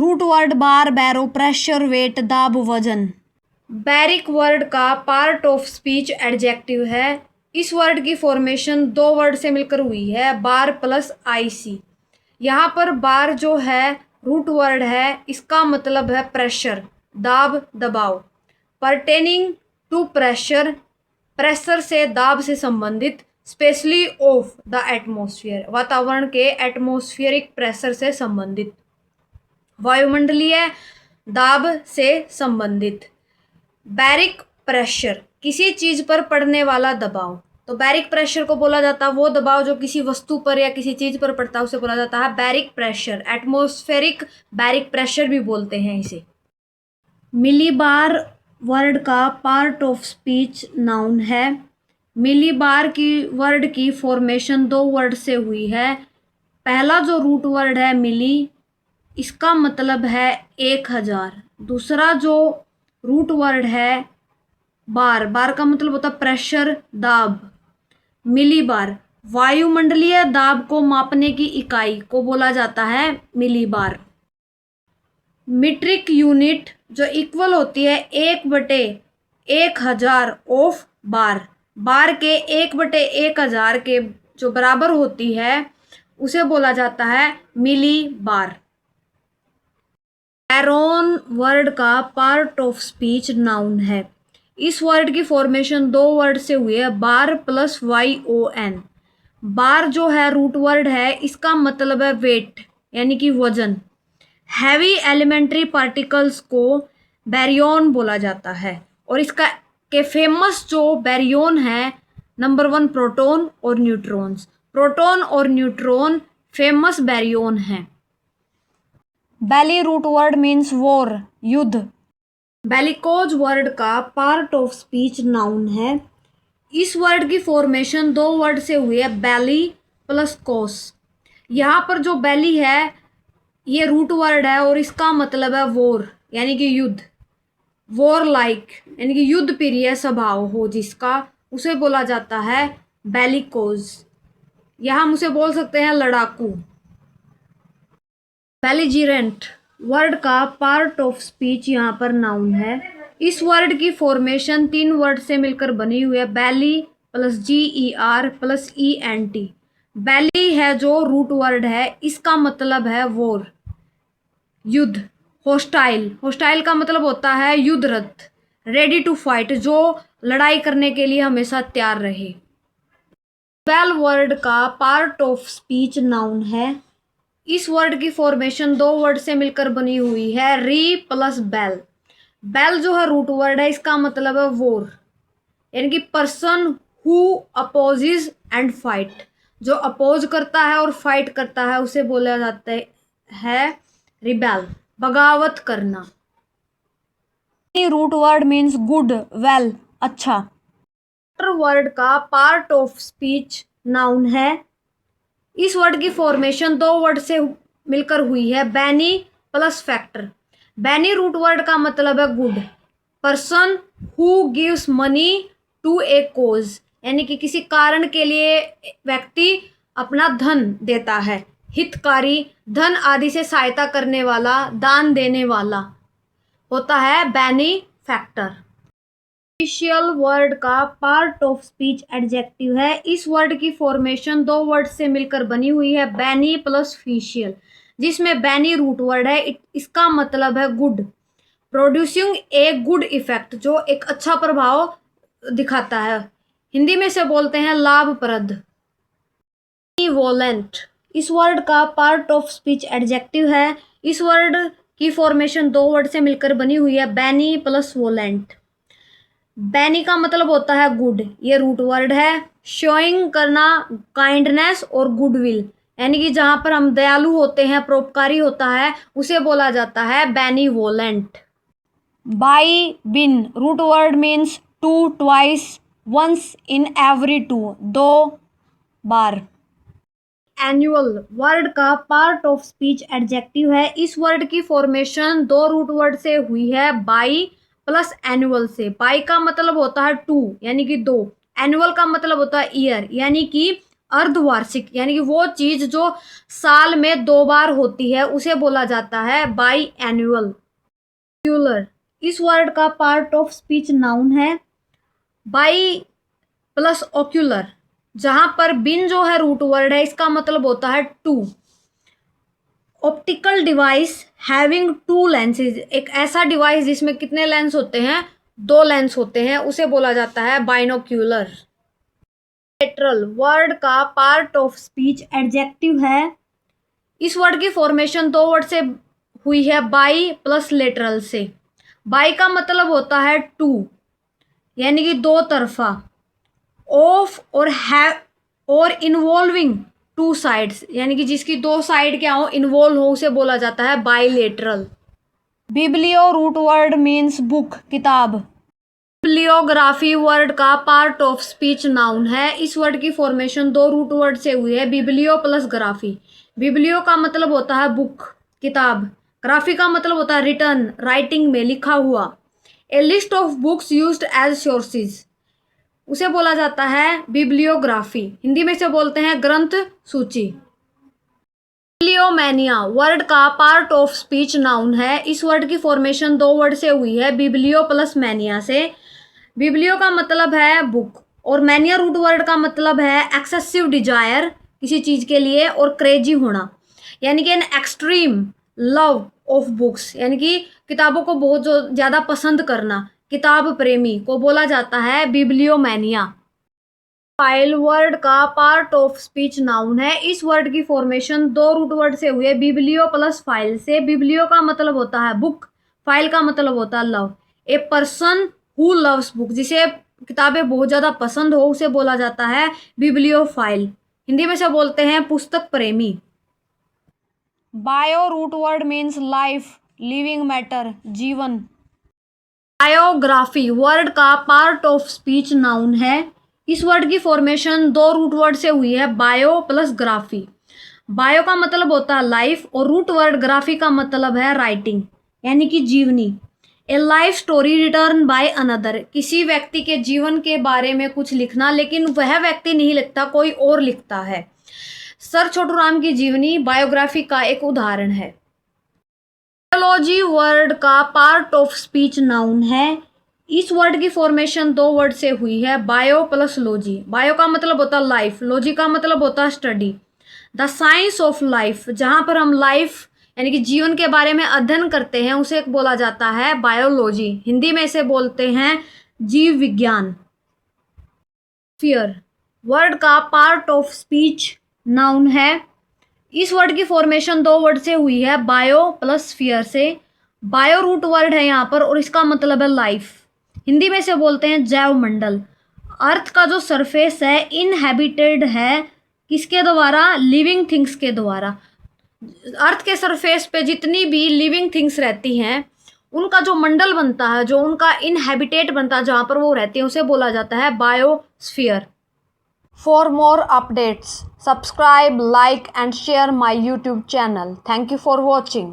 Root word बार, बैरो, pressure, wait, दाब, वजन। Baric word का पार्ट ऑफ स्पीच एडजेक्टिव है। इस वर्ड की फॉर्मेशन दो वर्ड से मिलकर हुई है, बार प्लस आईसी। यहाँ पर बार जो है रूट वर्ड है, इसका मतलब है प्रेशर, दाब, दबाव। परटेनिंग टू प्रेशर, प्रेशर से, दाब से संबंधित। स्पेशली ऑफ द एटमॉस्फेयर, वातावरण के एटमॉस्फेरिक प्रेशर से संबंधित, वायुमंडलीय दाब से संबंधित। बैरिक प्रेशर, किसी चीज पर पड़ने वाला दबाव। तो बैरिक प्रेशर को बोला जाता है वो दबाव जो किसी वस्तु पर या किसी चीज पर पड़ता है, उसे बोला जाता है baric pressure. Atmospheric baric pressure भी बोलते हैं इसे। मिलीबार वर्ड का पार्ट ऑफ स्पीच नाउन है। मिलीबार की वर्ड की फॉर्मेशन दो वर्ड से हुई है। पहला जो रूट वर्ड है मिली, इसका मतलब है 1000। दूसरा जो रूट वर्ड है बार, बार का मतलब होता है प्रेशर, दाब। मिलीबार, वायुमंडलीय दाब को मापने की इकाई को बोला जाता है मिलीबार। मीट्रिक यूनिट जो इक्वल होती है 1/1000 ऑफ बार, बार के 1/1000 के जो बराबर होती है उसे बोला जाता है मिली बार। बैरोन वर्ड का पार्ट ऑफ स्पीच नाउन है। इस वर्ड की फॉर्मेशन दो वर्ड से हुई है, बार प्लस YON। बार जो है रूट वर्ड है, इसका मतलब है वेट यानी कि वजन। हैवी एलिमेंट्री पार्टिकल्स को बैरियन बोला जाता है और इसका के फेमस जो बैरियन है, नंबर 1 प्रोटॉन और न्यूट्रॉन्स। प्रोटॉन और न्यूट्रॉन फेमस बैरियन हैं। बैली रूट वर्ड मीन्स वॉर, युद्ध। बेलिकोज वर्ड का पार्ट ऑफ स्पीच नाउन है। इस वर्ड की फॉर्मेशन दो वर्ड से हुई है, बैली प्लस कोस। यहाँ पर जो बैली है ये रूट वर्ड है और इसका मतलब है वॉर यानी कि युद्ध। वॉर लाइक यानी कि युद्ध प्रिय स्वभाव हो जिसका, उसे बोला जाता है बेलिकोज। यहाँ हम उसे बोल सकते हैं लड़ाकू। बेलिजिरेंट वर्ड का पार्ट ऑफ स्पीच यहाँ पर नाउन है। इस वर्ड की फॉर्मेशन तीन वर्ड से मिलकर बनी हुई है, बैली प्लस GER प्लस ENT। बैली है जो रूट वर्ड है, इसका मतलब है वॉर, युद्ध। होस्टाइल, होस्टाइल का मतलब होता है युद्धरत। रेडी टू फाइट, जो लड़ाई करने के लिए हमेशा तैयार रहे। बेल वर्ड का पार्ट ऑफ स्पीच नाउन है। इस वर्ड की फॉर्मेशन दो वर्ड से मिलकर बनी हुई है, री प्लस बेल। बेल जो है रूट वर्ड है, इसका मतलब है वॉर यानी कि person who opposes and fight. जो अपोज करता है और फाइट करता है उसे बोला जाता है रिबेल, बगावत करना। Root word means good, well, अच्छा। वर्ड का पार्ट ऑफ स्पीच नाउन है। इस वर्ड की फॉर्मेशन दो वर्ड से मिलकर हुई है, bene plus factor. Bene root word का मतलब है good. Person who gives money to a cause यानी कि किसी कारण के लिए व्यक्ति अपना धन देता है। हितकारी, धन आदि से सहायता करने वाला, दान देने वाला होता है बैनी फैक्टर। ऑफिशियल वर्ड का पार्ट ऑफ स्पीच एडजेक्टिव है। इस वर्ड की फॉर्मेशन दो वर्ड से मिलकर बनी हुई है, बैनी प्लस फीशियल, जिसमें बैनी रूट वर्ड है, इसका मतलब है good. Producing a good effect, जो एक अच्छा प्रभाव दिखाता है। हिंदी में से बोलते हैं लाभप्रद। बेनिवोलेंट, इस वर्ड का पार्ट ऑफ स्पीच एडजेक्टिव है। इस वर्ड की फॉर्मेशन दो वर्ड से मिलकर बनी हुई है, बैनी प्लस वोलेंट। बैनी का मतलब होता है गुड, ये रूट वर्ड है। शोइंग करना, काइंडनेस और गुडविल यानी कि जहाँ पर हम दयालु होते हैं, परोपकारी होता है, उसे बोला जाता है benevolent. Bi bin root word means two, twice, once in every two, दो बार। एनुअल वर्ड का पार्ट ऑफ स्पीच एडजेक्टिव है। इस वर्ड की फॉर्मेशन दो रूट वर्ड से हुई है, बाई प्लस एनुअल से। बाई का मतलब होता है टू यानी कि दो, एनुअल का मतलब होता है ईयर यानी कि अर्धवार्षिक, यानी कि वो चीज जो साल में 2 बार होती है उसे बोला जाता है बाई एनुअल। ऑक्यूलर, इस वर्ड का पार्ट ऑफ स्पीच नाउन है। बाई प्लस ऑक्यूलर, जहां पर बिन जो है रूट वर्ड है, इसका मतलब होता है two. Optical device having two lenses, एक ऐसा डिवाइस जिसमें कितने लेंस होते हैं, 2 लेंस होते हैं, उसे बोला जाता है बाइनोक्यूलर। लेटरल, वर्ड का पार्ट ऑफ स्पीच एडजेक्टिव है। इस वर्ड की फॉर्मेशन 2 वर्ड से हुई है, बाई प्लस लेटरल से। बाई का मतलब होता है टू, यानी कि 2 तरफा। ऑफ और हैव और इन्वॉल्विंग 2 साइड्स, यानी कि जिसकी 2 साइड क्या हो, इन्वॉल्व हो, उसे बोला जाता है bilateral. Biblio root word means book, किताब। बिब्लियोग्राफी वर्ड का पार्ट ऑफ स्पीच नाउन है। इस वर्ड की फॉर्मेशन 2 रूट वर्ड से हुई है, बिब्लियो प्लस ग्राफी। बिब्लियो का मतलब होता है बुक, किताब। ग्राफी का मतलब होता है रिटन, राइटिंग में, लिखा हुआ। A list of books used as sources, उसे बोला जाता है बिब्लियोग्राफी। हिंदी में से बोलते हैं ग्रंथ सूची। बिब्लियोमैनिया वर्ड का पार्ट ऑफ स्पीच नाउन है। इस वर्ड की फॉर्मेशन 2 वर्ड से हुई है, बिब्लियो प्लस मैनिया से। बिब्लियो का मतलब है बुक और मैनिया रूट वर्ड का मतलब है एक्सेसिव डिजायर किसी चीज के लिए और क्रेजी होना, यानी कि an extreme love of books, यानी कि किताबों को बहुत ज्यादा पसंद करना। किताब प्रेमी को बोला जाता है बिब्लियोमैनिया। फाइल वर्ड का पार्ट ऑफ स्पीच नाउन है। इस वर्ड की फॉर्मेशन 2 रूट वर्ड से हुई है, बिब्लियो प्लस फाइल से। बिब्लियो का मतलब होता है बुक, फाइल का मतलब होता है love. A person who loves book, जिसे किताबें बहुत ज्यादा पसंद हो, उसे बोला जाता है बिब्लियोफाइल। हिंदी में से बोलते हैं पुस्तक प्रेमी। Bio root word means life, living matter, जीवन। बायोग्राफी वर्ड का पार्ट ऑफ स्पीच नाउन है। इस वर्ड की फॉर्मेशन 2 रूट वर्ड से हुई है, बायो प्लस ग्राफी। बायो का मतलब होता है लाइफ और रूट वर्ड ग्राफी का मतलब है राइटिंग, यानी कि जीवनी। ए life story return by another, किसी व्यक्ति के जीवन के बारे में कुछ लिखना, लेकिन वह व्यक्ति नहीं लिखता, कोई और लिखता है। सर छोटू राम की जीवनी बायोग्राफी का एक उदाहरण है। बायोलॉजी वर्ड का पार्ट ऑफ स्पीच नाउन है। इस वर्ड की फॉर्मेशन 2 वर्ड से हुई है, बायो प्लस लॉजी। बायो का मतलब होता है लाइफ, लॉजी का मतलब होता है study. The science of life, जहां पर हम लाइफ यानी कि जीवन के बारे में अध्ययन करते हैं, उसे बोला जाता है बायोलॉजी। हिंदी में इसे बोलते हैं जीव विज्ञान। फियर वर्ड का पार्ट ऑफ स्पीच नाउन है। इस वर्ड की फॉर्मेशन 2 वर्ड से हुई है, बायो प्लस फियर से। बायो रूट वर्ड है यहाँ पर और इसका मतलब है लाइफ। हिंदी में से बोलते हैं जैव मंडल। अर्थ का जो सरफेस है इनहैबिटेड है, किसके द्वारा, लिविंग थिंग्स के द्वारा। अर्थ के सरफेस पे जितनी भी लिविंग थिंग्स रहती हैं, उनका जो मंडल बनता है, जो उनका इनहैबिटेट बनता है, जहाँ पर वो रहती है, उसे बोला जाता है biosphere. For more updates, subscribe, like and share my YouTube channel. Thank you for watching.